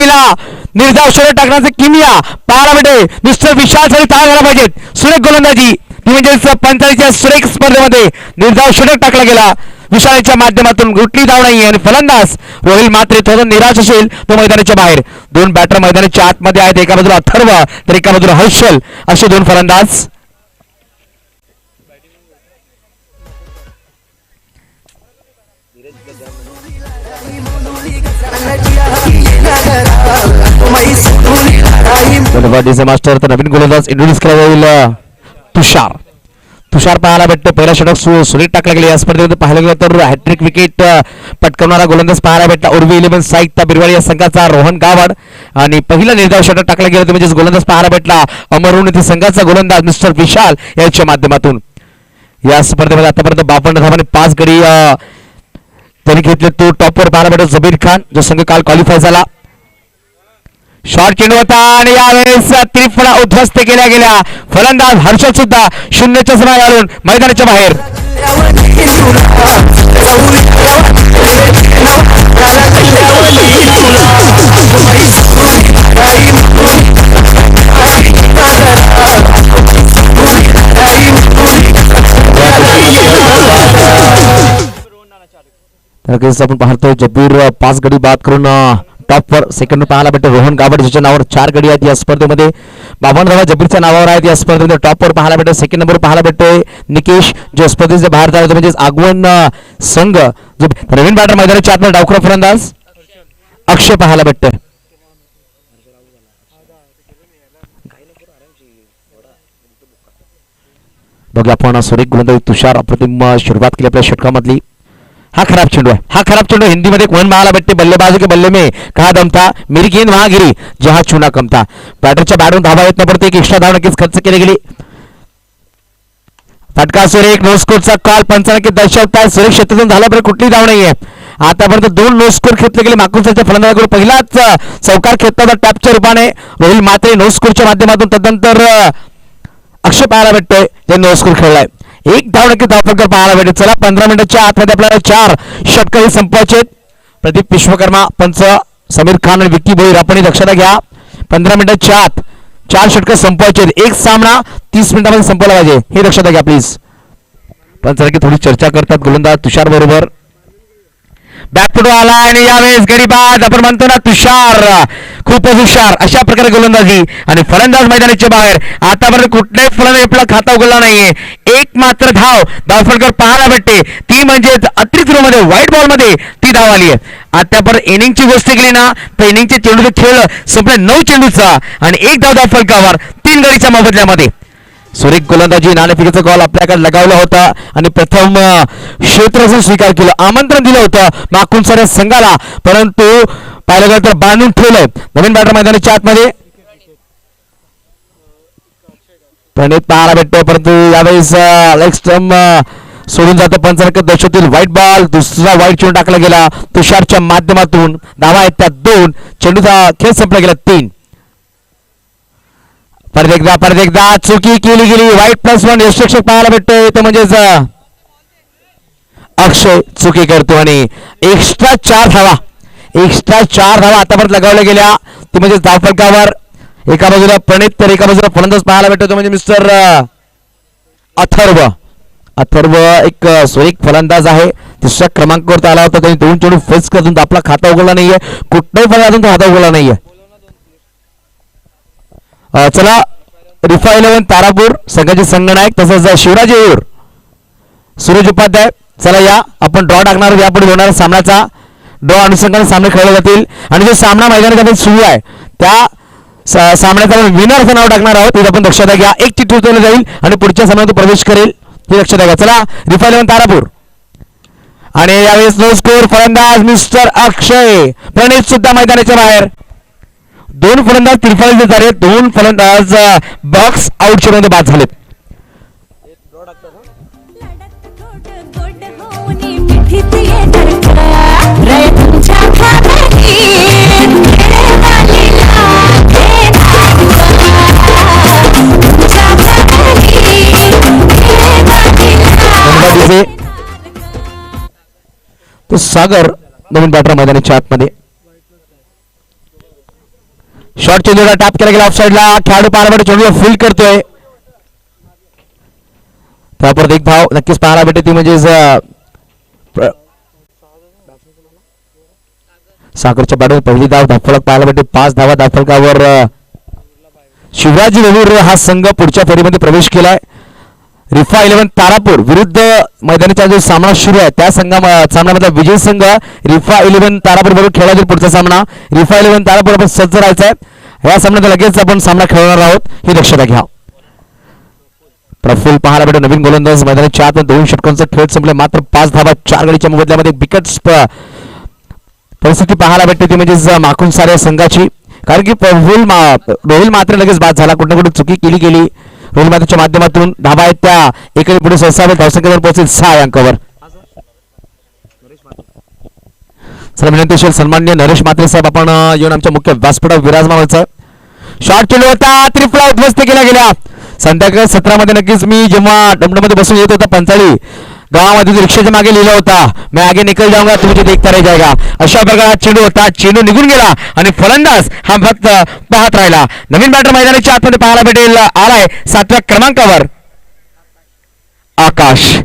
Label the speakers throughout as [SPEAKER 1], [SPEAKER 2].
[SPEAKER 1] निर्धाव षटक टाकण्याचे किमिया पाहायला भेटे. मिस्टर विशाल साठी टाळ्या झाला पाहिजेत. सुरेख गोलंदाजी म्हणजेच 45च्या सुरेख स्पर्धेमध्ये निर्धाव षटक टाकला गेला विशालच्या माध्यमातून. कुठली धाव नाही आणि फलंदाज रोहिल मात्रे थोडं निराश असेल तो मैदानाच्या बाहेर. दोन बॅटर मैदानाच्या आतमध्ये आहेत. एका बाजूला अथर्व तर एका बाजूला हर्षल असे दोन फलंदाज. मास्टर तर नवीन गोलंदाज इंट्रोड्यूस केला जाईल तुषार पाहायला भेटतो. पहिला षटक सुरेख टाकला गेला या स्पर्धेमध्ये. पाहायला गेलं तर हॅट्रिक विकेट पटकावणारा गोलंदाज पाहायला भेटला उर्वी 11 साहित्य बिरवाडी या संघाचा रोहन गावड. आणि पहिला निर्धाव षटक टाकला गेला तर म्हणजेच गोलंदाज पाहायला भेटला अमर येथे संघाचा गोलंदाज मिस्टर विशाल यांच्या माध्यमातून. या स्पर्धेमध्ये आतापर्यंत 52 धावांनी 5 गडी त्यांनी घेतले. तो टॉपवर पाहायला भेटतो जबीर खान जो संघ काल क्वालिफाय झाला. शॉर्ट चेंडू होता आणि यावेळेस त्रिफळा उद्ध्वस्त केल्या गेल्या. फलंदाज हर्षद सुद्धा शून्यच्या समान घालून मैदानाच्या बाहेर. आपण पाहतोय जबीर 5 गडी बाद करून टॉपवर. सेकंड पाहायला भेटतो रोहन गावड ज्याच्या नावावर 4 गडी आहेत या स्पर्धेमध्ये. 52 धावा जबीरच्या नावावर आहेत या स्पर्धेमध्ये. टॉपवर पाहायला भेटतो. सेकंड नंबर पाहायला भेटतोय निकेश जो स्पर्धेचे बाहेर झाला म्हणजे आगवण संघ जो नवीन बॅटर मैदानाच्या आतमध्ये डावखुरा फलंदाज अक्षय पाहायला भेटतोय. बघा आपण सुरेख गोलंदाज तुषार अप्रतिम सुरुवात केली आपल्या षटकामधली. हा खराब चेंडू आहे. हा खराब चेंडू हिंदीमध्ये कोण पाहायला भेटते. बल्लेबाजू के बल्ले में कहा दम था मेरी गेंद वहां गिरी जहां चुना कम था. बॅटरच्या बॅटवरून धावा येत न पडते. एक एक्स्ट्रा धाव नक्कीच खर्च केली गेली. फटका सुरेख नो स्कोरचा कॉल पंचांनी दर्शवताय. सुरेख क्षेत्रातून झाला पण कुठली धाव नाहीये. आतापर्यंत 2 नो स्कोर घेतले गेले माकुसाच्या फलंदाजाकडून. पहिलाच चौकार घेतला होता टॅपच्या रूपाने रोहिल मात्रे नो स्कोरच्या माध्यमातून. तदनंतर अक्षय पाहायला भेटतोय जे नो स्कोर खेळलाय. एक धाव नक्की धावफलकावर पाहायला भेटेल. चला 15 मिनिटाच्या आतमध्ये आपल्याला 4 षटक संपवायचे. प्रदीप विश्वकर्मा पंच समीर खान आणि विक्की भोईर आपण दक्षता घ्या. 15 मिनिटाच्या आत 4 षटक संपवायचे. एक सामना 30 मिनिटांमध्ये संपवला पाहिजे हे लक्षात घ्या प्लीज. पंच थोडी चर्चा करतात गोलंदाज तुषार बरोबर. बॅकफुट आला आणि यावेळेस गडीबाद आपण म्हणतो ना तुषार खूपच हुशार अशा प्रकारे गोलंदाजी. आणि फलंदाज मैदानाच्या बाहेर. आतापर्यंत कुठल्याही फलंदाज आपला खाता उघडला नाहीये. एक मात्र धावफलकावर पाहायला भेटते ती म्हणजे अतिरिक्त मध्ये व्हाईट बॉल मध्ये ती धाव आली आहे. आतापर्यंत इनिंगची गोष्ट केली ना तर इनिंगचे चेंडूचे खेळ संपले 9 चेंडूचा आणि एक धावफलकावर 3 गडीच्या मोबदल्यामध्ये. सुरेख गोलंदाजी नाणेफेकीचा कॉल आपल्याकडे लगावला होता आणि प्रथम क्षेत्ररक्षण स्वीकार केलं. आमंत्रण दिलं होतं माकुंसाऱ्या संघाला परंतु पाहिलं गेलं तर बांधून ठेवलंय. नवीन बॅटर मैदानाच्या आतमध्ये प्रणित पाहायला भेटतोय परंतु यावेळेस लेग स्टंप सोडून जातं. पंचांनी दर्शवतील व्हाईट बॉल. दुसरा व्हाईट चेंडू टाकला गेला तुषारच्या माध्यमातून. धावा आहेत त्या 2. चेंडूचा खेळ संपला गेला 3. परत एकदा चुकी केली गेली. व्हाईट +1 यशरक्षक पाहायला भेटतोय तो म्हणजेच अक्षय चुकी करतो आणि एक्स्ट्रा 4 धावा आतापर्यंत लगावल्या गेल्या ते म्हणजे धावफलकावर. एका बाजूला प्रणित तर एका बाजूला फलंदाज पाहायला भेटतो म्हणजे मिस्टर अथर्व एक सुरेख फलंदाज आहे. 3ऱ्या क्रमांकावर आला होता. त्यांनी 2 चेंडू फेस करून आपला खाता उघडला नाहीये. कुठलाही फलंदाज खाता उघडला नाहीये. चला रिफा 11 तारापूर संघाचे संघनायक तसंच शिवराज येऊर सूरज उपाध्याय. चला या आपण ड्रॉ टाकणार यापुढे होणारा सामन्याचा ड्रॉ अनुषंगाने सामने खेळले जातील. आणि जो सामना मैदानामध्ये सुरू आहे त्या सामन्याचा आपण विनरचं नाव टाकणार आहोत हे आपण लक्षात घ्या. एक चिठ्ठी उचलली जाईल आणि पुढच्या सामन्यात प्रवेश करेल हे लक्षात घ्या. चला रिफा 11 तारापूर आणि यावेळेस नो स्कोर. फलंदाज मिस्टर अक्षय. प्रणित सुद्धा मैदानाच्या बाहेर. 2 फलंदाज त्रिफळीचे झाले. 2 फलंदाज बॉक्स आउटच्या मध्ये बाद झालेत. तो सागर नवीन बॅटर मैदानाच्या आतमध्ये. शॉट चेंडूला टॅप केला गेला ऑफ साइडला. खेळाडू पाहायला भेटतो चेंडूला फील्ड करतोय. त्यापर एक धाव नक्कीच पाहायला भेटते ती म्हणजे साखरच्या बॅटवर पहिली धाव धावफलक पाहायला भेटते. 5 धावा धावफलकावर शिवराज वेलूर हा संघ पुढच्या फेरीमध्ये प्रवेश केलाय. रिफा 11 तारापूर विरुद्ध मैदानाचा जो सामना सुरू आहे त्या सामन्यामधला विजय संघ रिफा 11 तारापूर बरोबर खेळला जाईल. पुढचा सामना रिफा 11 तारापूर आपण सज्ज राहायचा आहे. या सामन्यात लगेच आपण सामना खेळणार आहोत ही दक्षता घ्या. प्रफुल्ल पाहायला भेटतो नवीन गोलंदाज मैदानाच्या आत 2 षटकांचा खेळ संपला. मात्र 5 धावा 4 गडीच्या मोबदल्यामध्ये बिकट परिस्थिती पाहायला भेटते ती म्हणजे माखून या संघाची. कारण की रोहिल मात्र लगेच बाद झाला. कुठे कुठे चुकी केली गेली. रोहिल मात्रेच्या माध्यमातून धावा आहेत त्या एकरी पुढे सहसावे धावसंख्येवर पोहोचेल 6 अंकावर. चला विनंती असेल सन्माननीय नरेश म्हात्रे साहेब आपण येऊन आमच्या मुख्य व्यासपीठावर विराजमान व्हायचं. शॉट चेंडू होता त्रिफळा उद्ध्वस्त केला गेला. संध्याकाळी 17 मध्ये नक्कीच मी जेव्हा डमडमध्ये बसून येत होता पंचाळी गावामध्ये रिक्षाच्या मागे लिहिलं होता मैं आगे निकल जाऊंगा तुम्ही ते देखता रह जाएगा. अशा प्रकारे चेंडू होता. चेंडू निघून गेला आणि फलंदाज हा फक्त पाहत राहिला. नवीन बॅटर मैदानाच्या आतमध्ये पाहायला भेटेल आलाय 7व्या क्रमांकावर आकाश.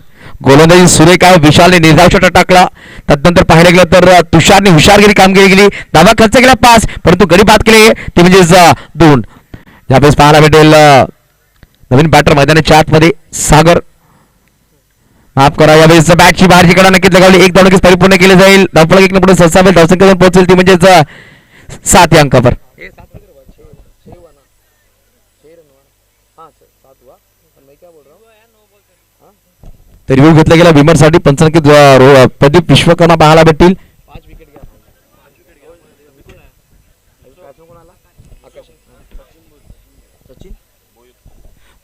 [SPEAKER 1] गोलंदाजी सुरेख आहे. विशालने निर्धाव षटक टाकला. तदनंतर पाहायला गेलं तर तुषारने हुशारगिरी कामगिरी केली. धावा खर्च केला 5 परंतु गडी बाद केले ती म्हणजेच 2. यावेळेस पाहायला भेटेल नवीन बॅटर मैदानाच्या आतमध्ये सागर. माफ करा यावेळेस बॅटची बाहेरची कडा नक्कीच लगावली. एक धाव नक्कीच परिपूर्ण केले जाईल. धावफलक 1 पुढे सहसावेल धावसंख्येवर पोहोचेल ती म्हणजेच 7 अंकावर. तर रिव्ह्यू घेतला गेला विमरसाठी पंचांकित प्रदीप विश्वकर्मा पाहायला भेटतील.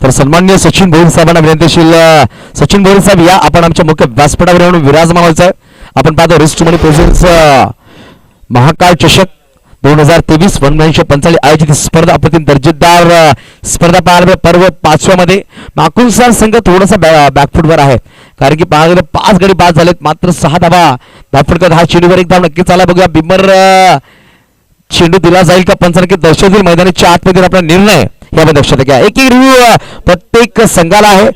[SPEAKER 1] तर सन्माननीय सचिन भोईर साहेबांना विनंतीशील सचिन भोईर साहेब या आपण आमच्या मुख्य व्यासपीठावर येऊन विराजमान व्हायचं आहे. आपण पाहतो रिस्ट मनी प्रेझेंट्स महाकाळ चषक 2023 1945 आयोजित स्पर्धा अप्रतिम दर्जेदार स्पर्धा पाहायला पर्व 5व्या मध्ये माकुंसा संघ थोडासा बॅकफुटवर आहे. कारण की पाहायला 5 गडी बाद झालेत. मात्र 6 धावा धावफलकात हा चेंडूवर एक धाव नक्कीच आला. बघूया बिमर चेंडू दिला जाईल का पंचांकित दर्शवतील मैदानाच्या आतमध्ये आपला निर्णय यामध्ये लक्षात घ्या. एक रिव्ह्यू प्रत्येक संघाला आहे.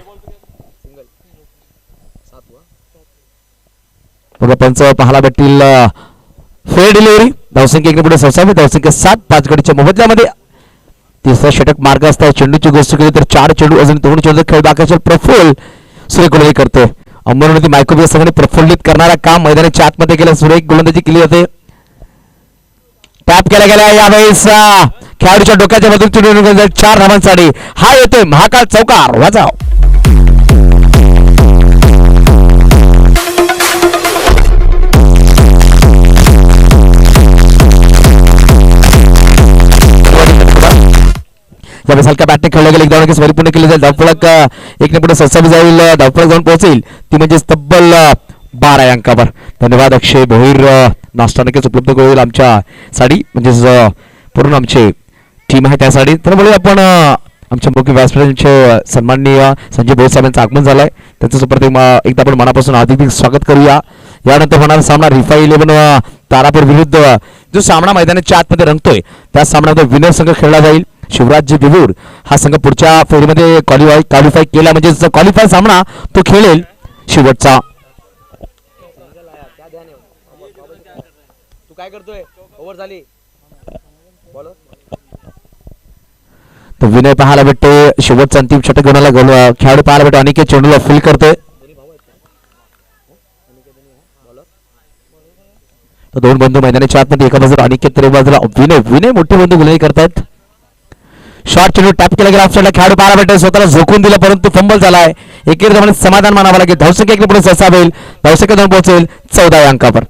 [SPEAKER 1] बघा पंच पाहायला भेटतील फेअर डिलिव्हरी धावसंख्या 1 पुढे सहसावी धावसंख्या 7 5 गडीच्या मोबदल्यामध्ये तिसरा षटक मार्ग असता. चेंडूची गोष्ट केली तर 4 चेंडू अजून 2 चेंडू खेळ बाकीचे प्रफुल्ल सुरेख गोलंदाजी करतोय. अंबरनदी मायक्रोबिया संघाने प्रफुल्लित करणारा काम मैदानाच्या आतमध्ये केलं. सुरेख गोलंदाजी केली जाते. टॅप केला गेला यावेळेस खेळाडूच्या डोक्याच्या मधून चेंडू 4 धावांसाठी हा येतोय महाकाळ चौकार वाजाव. यावेळेस हलक्या बॅटने खेळले गेले. एक धाव नक्कीच परिपूर्ण केली जाईल. धावफलक 1 पुढे सहसावी जाईल. धावफलक जाऊन पोहोचेल ती म्हणजे तब्बल 12 अंकावर. धन्यवाद अक्षय भोईर. नाश्ता नक्कीच उपलब्ध करून आमच्या साठी म्हणजेच पूर्ण आमचे टीम आहे त्यासाठी. तर बोलूया आपण आमच्या मुख्य व्यासपीठाचे सन्माननीय संजय भोईर साहेबांचं आगमन झालंय. त्यांचं सुप्रतिम एकदा आपण मनापासून हार्दिक स्वागत करूया. यानंतर होणारा सामना रिफा 11 तारापूर विरुद्ध जो सामना मैदानाच्या आतमध्ये रंगतोय त्या सामन्यामध्ये विनर संघ खेळला जाईल. शिवराज विवूर हा संघ पुढच्या फेरीमध्ये क्वालिफाय केला म्हणजे क्वालिफाय सामना तो खेळेल शेवटचा. तू काय करतोय ओव्हर झाली बॉलर. तर विनय पाहायला भेटते शेवटचा अंतिम षटक घेऊन खेळाडू पाहायला भेटतो अनिकेत चेंडूला फील करतोय. तर 2 बंधू मैदानाच्या आतमध्ये एका बाजूला अनिकेत तर बाजूला विनय मोठे बंधू गोलंदाजी करतात. शॉर्ट चेंडू टॅप केला गेला. ऑफसाइडला खेळाडू पाहायला भेटतो स्वतःला झोकून दिला परंतु फंबल झालाय. एकेरीमध्ये समाधान मानावं लागेल. धावसंख्या 1 पुढे सहसावेल धावसंख्या 2 पोहोचेल 14 अंकावर.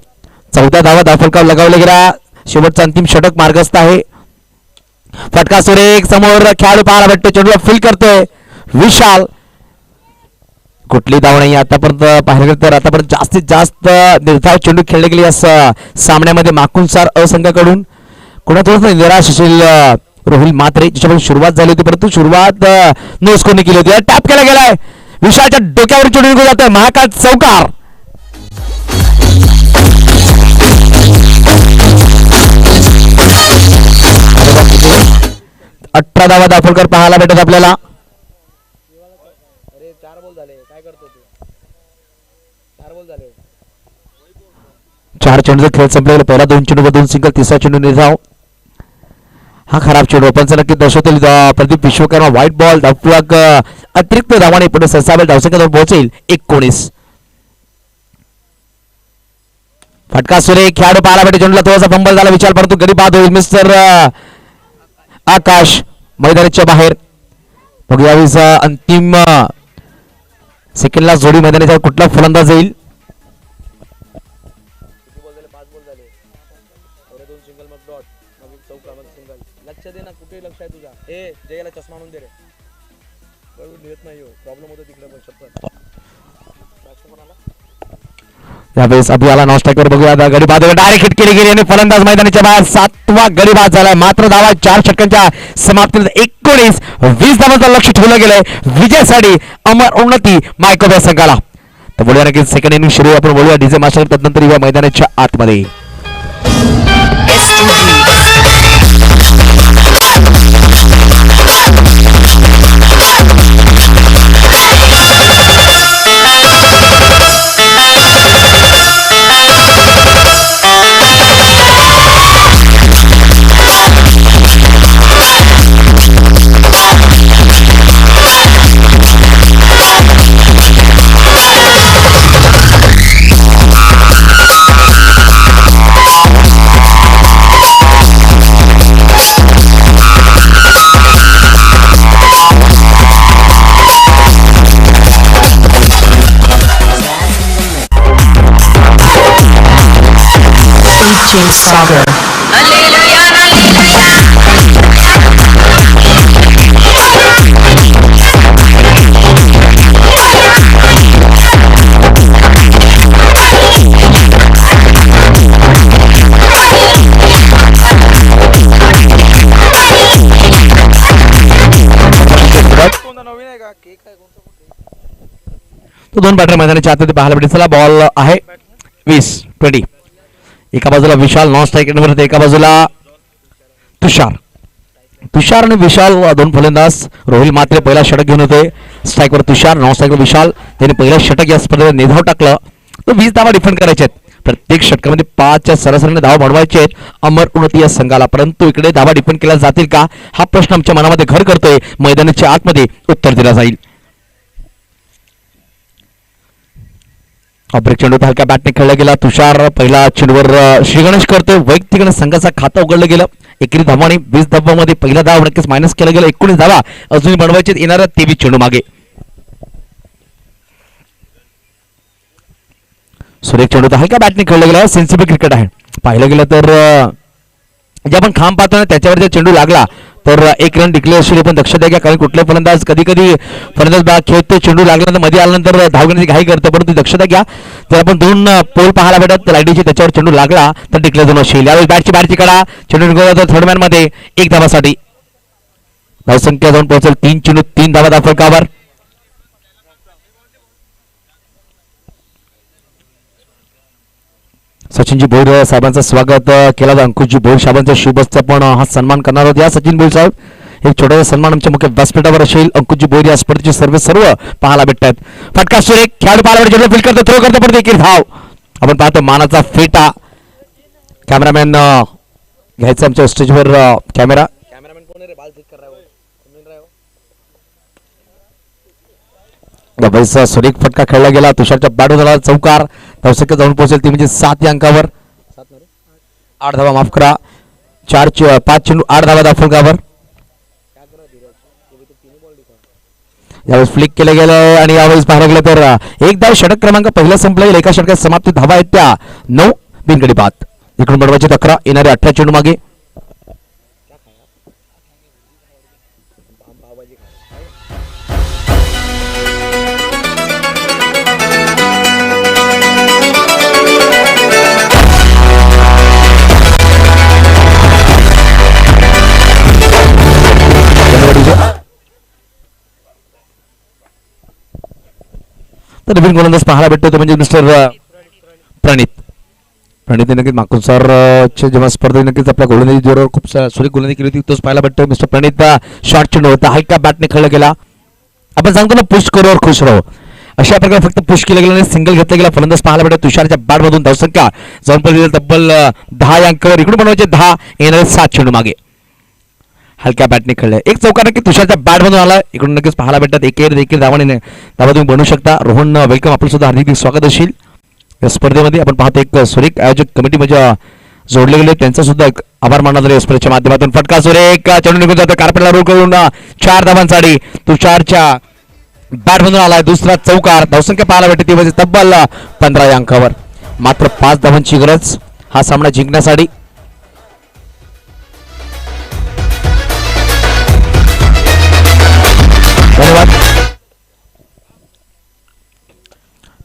[SPEAKER 1] 14 धावा धावफलकावर लगावला गेला. शेवटचा अंतिम षटक मार्गस्थ आहे. फटका सुरेख समोर खेळाडू पाहायला भेटतो चेंडूला फील करतोय विशाल. कुठली धाव नाही आतापर्यंत पाहायला गेलं तर आतापर्यंत जास्तीत जास्त निर्धाव चेंडू खेळले गेले या सामन्यामध्ये माकुंसार असंघाकडून. कोणातूनच निराश असेल रोहिल मात्रे ज्याच्यापासून सुरुवात झाली होती परंतु सुरुवात नो स्कोरने केली होती. टॅप केला गेलाय विशालच्या डोक्यावर चेंडू निघून जातोय महाकाळ चौकार. 18 धावा दाखलकर पाहायला भेटत आपल्याला.
[SPEAKER 2] अरे 4 बॉल झाले, काय करतो तू? 4 बॉल झाले.
[SPEAKER 1] 4 चेंडूचा खेळ संपलेला. पहिला 2 चेंडू 2 सिंगल, तिसरा चेंडू निर्धाव. हा खराब चेंडू पण नक्की प्रदीप विश्वकर्मा व्हाईट बॉल धावफलक अतिरिक्त धावाने पुढे ससावेल. धावसंख्या पोहोचेल 19. फटका सुरे खेळाडू पाहायला भेटे. चेंडूला थोडासा फंबल झाला विचार, परंतु गडी बाद होईल. मिस्टर आकाश मैदानाच्या बाहेर. बघूया अंतिम सेकंडला जोडी मैदानाच्या कुठला फलंदाज येईल.
[SPEAKER 2] किती बॉल झाले? 5 बॉल झाले. एवढे 2 सिंगल, मग डॉट, मग एक चौका, मग सिंगल. लक्ष दे ना, कुठे लक्ष आहे तुझा? ए जयाला चष्मा आणून दे रे. बरोबर लिहत नाही हो, प्रॉब्लेम होतो तिकडे पण शब्द.
[SPEAKER 1] यावेळेस अभियाला नॉन स्ट्रायकर. बघूया गडी बाद डायरेक्ट हिट केली गेली आणि फलंदाज मैदानाच्या बाहेर. 7वा गडी बाद झाला. मात्र धावा 4 षटकांच्या समाप्तीनंतर 19. 20 धावांचं लक्ष ठेवलं गेलंय विजयासाठी अमर उन्नती मायकोबा संघाला. तर बोलूया नक्की सेकंड इनिंग सुरू. आपण बोलूया डीजे मास्टर, तदनंतर या मैदानाच्या आतमध्ये.
[SPEAKER 3] Sagar.
[SPEAKER 1] तो 2 बॅटर मैदानाच्या आतमध्ये पाहायला भेटेल. चला बॉल आहे 20. एका बाजूला विशाल नॉन स्ट्रायकर नंबर, एका बाजूला तुषार आणि विशाल 2 फलंदाज. रोहिल मात्रे पहिला षटक घेऊन होते. स्ट्रायकवर तुषार, नॉन स्ट्रायकर विशाल. त्यांनी पहिला षटक या स्पर्धेत निधाव टाकलं. तर 20 धावा डिफेंड करायचे आहेत. प्रत्येक षटकामध्ये 5च्या सरासरीने धावा बनवायचे आहेत अमर उन्नती या संघाला. परंतु इकडे धावा डिफेंड केल्या जातील का, हा प्रश्न आमच्या मनामध्ये घर करतोय. मैदानाच्या आतमध्ये उत्तर दिला जाईल. ब्रेक चेंडू हलक्या बॅटने खेळला गेला. तुषार पहिला चेंडूवर श्रीगणेश करतोय. वैयक्तिक संघाचा खाता उघडलं गेलं. एकेरी धावाने 20 धावांमध्ये पहिला धाव नक्कीच मायनस केला गेला. 19 धावा अजूनही बनवायचे येणाऱ्या 23 चेंडू मागे. सुरेख चेंडू हलक्या बॅटने खेळला गेला. सेन्सिबल क्रिकेट आहे. पाहिलं गेलं तर जे आपण खांब पाहतो ना त्याच्यावर जर चेंडू लागला तर 1 रन डिक्लेअर असेल. पण दक्षता घ्या, कारण कुठले फलंदाज कधी फलंदाज खेळतो चेंडू लागल्यानंतर मध्ये आल्यानंतर धाव घेण्याची घाई करतो. परंतु दक्षता घ्या, तर आपण 2 पोल पाहायला भेटत. लाईटीची त्याच्यावर चेंडू लागला तर डिक्लेअर होऊन असेल. यावेळी बाहेरची कडा चेंडू निघाला थर्ड मॅन मध्ये 1 धावासाठी. धावसंख्या जाऊन पोहोचेल 3 चेंडू 3 धावा दाखल. सचिनजी भोईर साहेबांचं स्वागत केलं होतं. अंकुशजी भोईर साहेबांच्या शुभस्ते पण हा सन्मान करणार होते. या सचिन भोईर साहेब, एक छोटासा सन्मान आमच्या मुख्य व्यासपीठावर असेल. अंकुशजी भोईर या स्पर्धेचे सर्व पाहायला भेटतात. फटका सुरेख खेळाडू पाहायला फील्ड करतो, थ्रो करतो, पण देखील धाव. आपण पाहतो मानाचा फेटा. कॅमेरामॅन घ्यायचं आमच्या स्टेजवर कॅमेरा.
[SPEAKER 2] कॅमेरामॅन कोण आहे रे? बाल ठीक कर रहा है
[SPEAKER 1] वो. सुरेख फटका खेळला गेला. तुषारच्या बॅटवर झाला चौकार. धावसंख्या जाऊन पोहोचेल ती म्हणजे 7 या अंकावर. 8 धावा, माफ करा. 5 चेंडू 8 धावा दाखल. यावेळेस फ्लिक केलं गेलं आणि यावेळेस पाहायला गेलं तर एक धाव षटक क्रमांक पहिला संपला. एका षटकात समाप्ती धावा आहेत त्या 9. बिनगडी बाद. इकडून बनवायचे 11. येणारे 18 चेंडू मागे. तर नवीन गोलंदाज पाहायला भेटतो तो म्हणजे मिस्टर प्रणित. प्रणिती नक्कीच माकुसर जेव्हा स्पर्धेत नक्कीच आपल्या गोलंदाजी जोरावर खूप सुरेख गोलंदाजी केली होती तोच पाहायला भेटतो. मिस्टर प्रणित शॉर्ट चेंडू होता हलका बॅटने खेळला गेला. आपण सांगतो ना पुश करूवर खुश राहू अशा प्रकारे फक्त पुश केलं गेलं आणि सिंगल घेतला गेला. फलंदाज पाहायला भेटतो तुषारच्या बॅटमधून धावसंख्या जाऊन तब्बल 10 अंकावर इकडून बनवायचे 10 येणारे 7 चेंडू मागे हलक्या बॅटने खेळले. एक चौकार नक्की तुषारच्या बॅटमधून आला इकडून नक्कीच पाहायला भेटतात. देखील धावाने धावा तुम्ही बनवू शकता. रोहन वेलकम आपलं सुद्धा हार्दिक स्वागत असेल या स्पर्धेमध्ये. आपण पाहतो एक सुरेख आयोजक कमिटी म्हणजे जोडले गेले त्यांचा सुद्धा एक आभार मानला जाईल स्पर्धेच्या माध्यमातून. फटका सुरेख चेंडू निघून जातो कार्पेटला रोल करून 4 धावांसाठी तुषारच्या बॅटमधून आलाय दुसरा चौकार. धावसंख्या पाहायला भेटते ती म्हणजे तब्बल 15 या अंकावर. मात्र 5 धावांची गरज हा सामना जिंकण्यासाठी. धन्यवाद.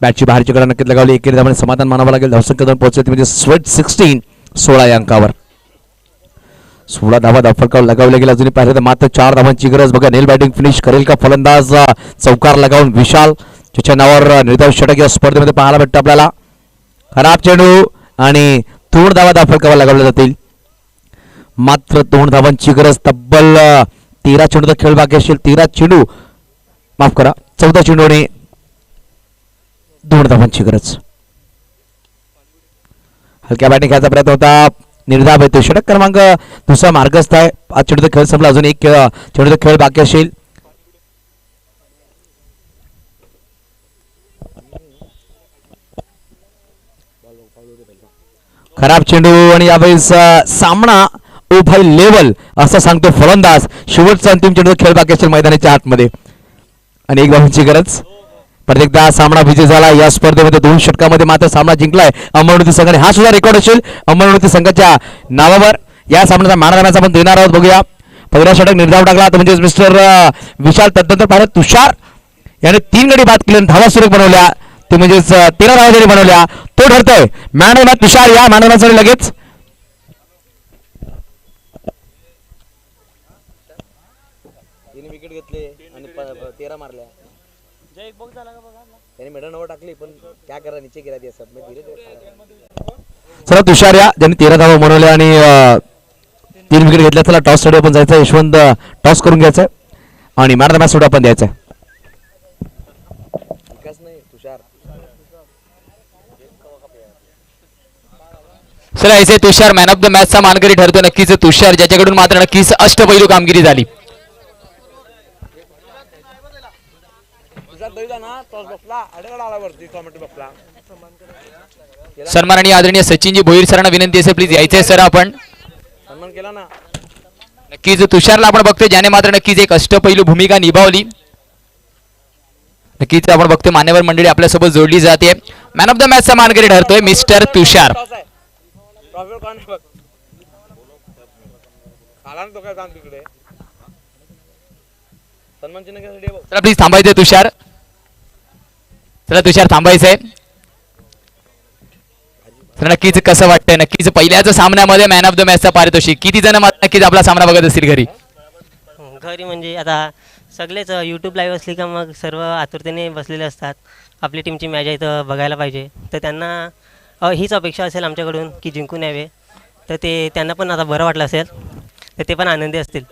[SPEAKER 1] बॅटची बाहेरची कडा नक्कीच लगावली. एकेरी धावाने समाधान मानावं लागेल. धावसंख्या दोन पोहोचली म्हणजे स्वेट 16 या अंकावर. 16 धावा धावफलकावर लगावल्या गेल्या. अजूनही पाहिलं तर मात्र 4 धावांची गरज. बघा नेल बॅटिंग फिनिश करेल का फलंदाज. चौकार लगावून विशाल ज्याच्या नावावर निर्धारित षटक या स्पर्धेमध्ये पाहायला भेटतं आपल्याला. खराब चेंडू आणि 2 धावा धावफलकावर लगावल्या जातील. मात्र 2 धावांची गरज. तब्बल 13 चेंडूचा खेळ बाकी असेल. 13 चेंडू माफ करा 14 चेंडू आणि 2 धावांची गरज. हलक्या बॅटिंग खेळायचा प्रयत्न होता. निर्धाव येतो. षटक क्रमांक दुसरा मार्गस्थ आहे. 5 चेंडूचा खेळ संपला. अजून एक चेंडूचा खेळ बाकी असेल. खराब चेंडू आणि यावेळेस सामना उभय लेवल असं सांगतो फलंदाज. शेवटचा अंतिम चेंडूचा खेळ बाकी असेल मैदानाच्या आतमध्ये आणि 1 धावांची गरज. प्रत्येकदा सामना विजय झाला या स्पर्धेमध्ये. 2 षटकामध्ये मात्र सामना जिंकलाय अमरावती संघाने. हा सुद्धा रेकॉर्ड असेल अमरावती संघाच्या नावावर. या सामन्याचा मानाचा आपण देणार आहोत. बघूया पहिला षटक निर्धाव टाकला तर म्हणजे मिस्टर विशाल. तदनंतर पाहिलं तुषार याने 3 गडी बाद केले धावा सुरेख बनवल्या. ते म्हणजेच 13 धावा जरी बनवल्या. तो ठरतोय मॅन ऑफ मॅच तुषार. या मॅन ऑफ मॅच लगेच
[SPEAKER 2] विकेट घेतले आणि 13 मारल्या. त्याने मेडल नवर टाकली पण क्या करा नीचे गिरा दिया सब मैं धीरे धीरे.
[SPEAKER 1] चला तुषार या ज्यांनी 13 धावा बनवल्या आणि 3 विकेट घेतल्या. चला टॉस साठी आपण जायचं. यशवंत टॉस करून घ्यायचं आणि मॅन ऑफ द मॅच सुद्धा आपण द्यायचं.
[SPEAKER 2] विकास नाही तुषार.
[SPEAKER 3] चला ऐसे तुषार मॅन ऑफ द मॅचचा मानकरी ठरतो नक्कीच तुषार ज्याच्याकडून मात्र नक्कीच अष्टपैलू कामगिरी झाली. सन्माननीय आदरणीय सचिनजी भोईर सरांना विनंती असेल प्लीज यायचे सर. आपण
[SPEAKER 2] सन्मान केला ना
[SPEAKER 3] नक्कीच तुषारला आपण बघतोय ज्याने मात्र नक्कीच एक अष्टपैलू भूमिका निभावली. नक्कीच आपण बघतोय मान्यवर मंडळी आपल्यासोबत जोडली जाते. मॅन ऑफ द मॅचचा मानकरी ठरतोय मिस्टर तुषार. चला प्लीज थांबायचंय तुषार. चला तुषार थांबायचंय. तर नक्कीच कसं वाटतंय. नक्कीच पहिल्याच सामन्यामध्ये मॅन ऑफ द मॅचचा पारितोषिक. किती जण मात्र नक्कीच आपला सामना बघत असतील घरी.
[SPEAKER 4] घरी म्हणजे आता सगळेच यूट्यूब लाईव्ह असली का मग सर्व आतुरतेने बसलेले असतात. आपली टीमची मॅच आहे तर बघायला पाहिजे. तर त्यांना हीच अपेक्षा असेल आमच्याकडून की जिंकून यावे. तर ते त्यांना पण आता बरं वाटलं असेल तर ते पण आनंदी असतील.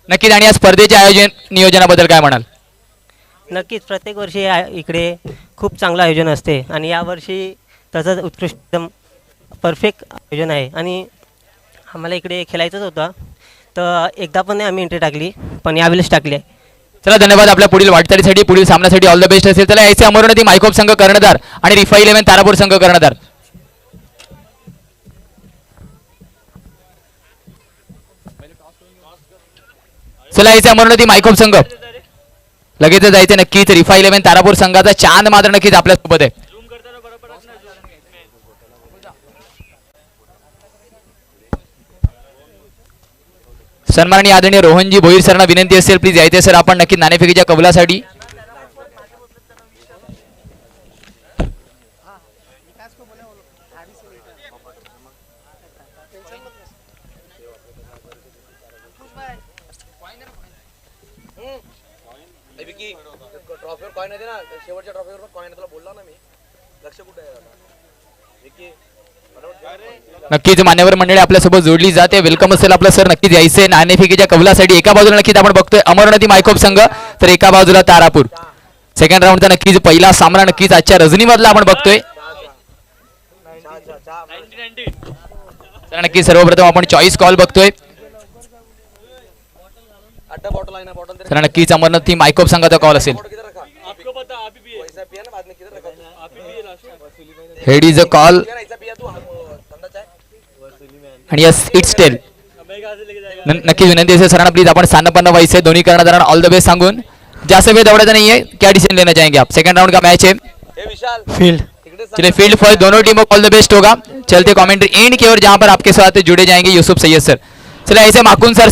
[SPEAKER 3] नक्कीच. आणि या स्पर्धेच्या नियोजनाबद्दल काय म्हणाल.
[SPEAKER 4] नक्कीच प्रत्येक वर्षी इकडे खूप चांगलं आयोजन असते आणि यावर्षी तसंच उत्कृष्ट एकदम परफेक्ट आयोजन आहे. आणि आम्हाला इकडे खेळायचंच होतं तर एकदा पण नाही आम्ही एंट्री टाकली पण यावेळेस टाकली आहे.
[SPEAKER 3] चला धन्यवाद आपल्या पुढील वाटचालीसाठी पुढील सामन्यासाठी ऑल द बेस्ट असेल. चला याचे अमरावती मायकोप संघ कर्णधार आणि रिफा 11 तारापूर संघ कर्णधार. चला याचे अमरावती मायकोप संघ लगेच जायचं नक्कीच. रिफा 11 तारापूर संघाचा चांद मात्र नक्कीच आपल्यासोबत आहे. सन्माननीय आदरणीय रोहनजी भोईर सरांना विनंती असेल प्लीज यायचे सर. आपण नक्की नाणेफेकीच्या कबलासाठी
[SPEAKER 2] ट्रॉफीवर कॉइन आहे ना शेवटच्या ट्रॉफीवर कॉइन तुला बोलला ना मी. लक्ष कुठे आहे आता विकी.
[SPEAKER 3] नक्कीच मान्यवर मंडळी आपल्यासोबत जोडली जाते. वेलकम असेल आपलं सर. नक्कीच यायचे नाणेफेकीच्या कौलासाठी एका बाजूला नक्कीच आपण बघतोय अमरनदी मायकोप संघ, तर एका बाजूला तारापूर. सेकंड राऊंडचा नक्कीच पहिला सामना नक्कीच आजच्या रजनीमधला आपण बघतोय. तर नक्की सर्वप्रथम आपण चॉईस कॉल बघतोय.
[SPEAKER 2] अड्डा बॉटल आहे ना, बॉटल दे.
[SPEAKER 3] तर नक्कीच अमरनाथ मायकोप संघाचा कॉल असेल.
[SPEAKER 2] किधर रखा? आपको पता आप ही पिए. पैसा पिया ना बाद में किधर रखा? आप ही पिए last.
[SPEAKER 3] Head is a call
[SPEAKER 2] पिया ना, ऐसा पिया तू. ठंडा चाय.
[SPEAKER 3] आणि यस इट्स टेल. नक्कीच विनंती असेल सरांना प्लीज आपण स्थानपन्न व्हायचे. दोन्ही कर्णधारांना ऑल द बेस्ट सांगून जास्त वेळ दौड़ायचा नहीं है. क्या डिसीजन लेना चाहेंगे आप? सेकंड राउंड का मैच है.
[SPEAKER 2] हे विशाल
[SPEAKER 4] फील्ड
[SPEAKER 2] तिकडे सांग.
[SPEAKER 3] चलिए फील्ड फॉर दोनों टीमों को ऑल द बेस्ट होगा. चलते कमेंट्री एंड की ओर जहां पर आपके साथ जुड़े जाएंगे यूसुफ सैयद सर. चलिए ऐसे माकून सर